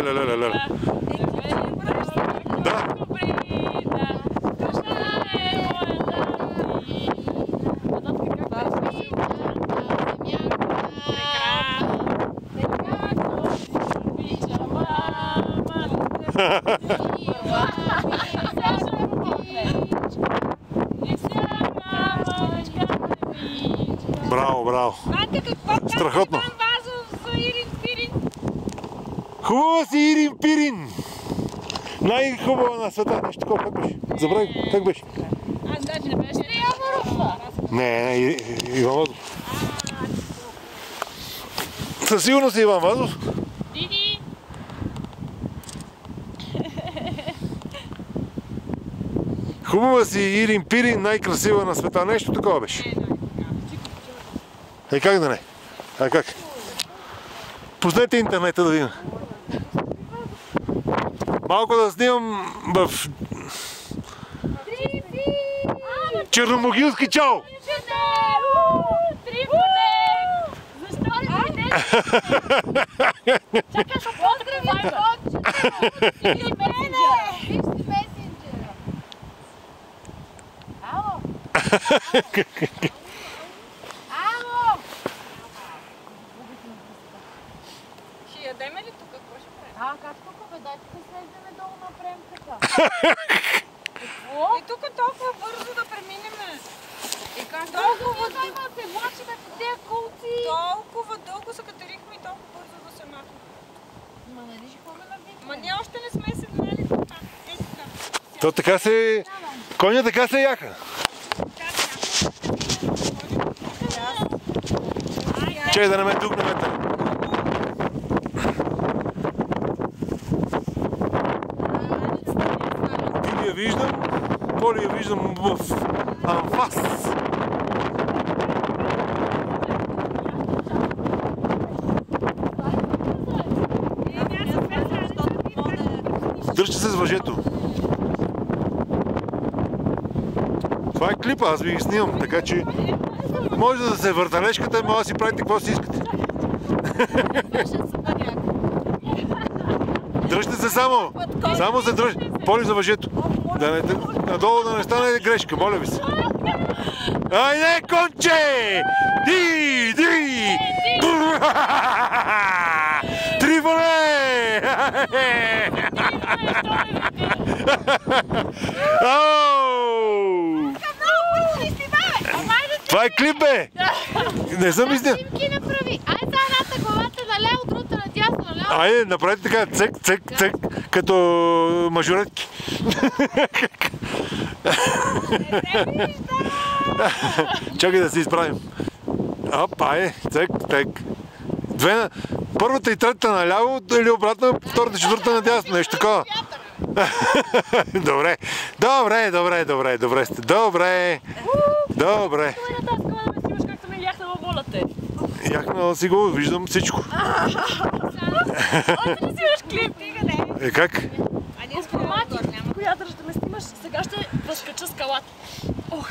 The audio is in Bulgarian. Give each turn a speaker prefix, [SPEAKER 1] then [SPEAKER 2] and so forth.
[SPEAKER 1] Леле. Да. Браво, браво. Страхотно. Хубава си, Ирин Пирин. Най-хубава на света. Нещо такова, как беше? Забравих, как беше?
[SPEAKER 2] Аз даже не беше Яворова.
[SPEAKER 1] Не, Иван Вазов. Със сигурност Иван Вазов.
[SPEAKER 2] Диди!
[SPEAKER 1] Хубава си, Ирин Пирин, най-красива на света. Нещо такова беше. Как да не? Как? Пуснете интернета да видим. Малко да снимам в Черномогилски чао!
[SPEAKER 2] Защо ли дойдеш? Чакай, ще поздрави Тончето! И мене! Вижте месенджера! Ало! Ало! Ще ядеме ли тук? Какво ще правим? Как тук бе? Дайте да слеземе долу направим така. Какво? И тук толкова бързо да преминем. Толкова дълго се влачиме по тези колци. Толкова дълго се катерихме и толкова бързо да се махне. Ма нали ще ходим на вика? Ма ние още не сме се знали така.
[SPEAKER 1] То така се... Коня така се яха. Чай да не ме тук, не ме тъй. Ти я виждам, Поли я виждам в анфас. Дръжте се с въжето. Това е клипа, аз ви ги снимам, така че може да се върталежката, може да си правите какво си искате. Дръжте се само! Само се дръжте! Поли за въжето! Надолу да не стане грешка, моля ви се! Айде, конче! Ди! Трифоне! Това е клип, бе! Не съм истина!
[SPEAKER 2] Снимки направи! Ай са едната главата наляво, другата надясно, наляво!
[SPEAKER 1] Айде, направете така, цек, като мажоретки. Чакай да се изправим. Айде, цек. Първата и третата наляво или обратно, втората и четвъртата надясно, нещо такова. Добре сте. Добре. Яхнала си го, виждам всичко.
[SPEAKER 2] Още ли си имаш клип?
[SPEAKER 1] Как?
[SPEAKER 2] А ние с формати. Коя държа да ме снимаш? Сега ще възкача скалата. Ох!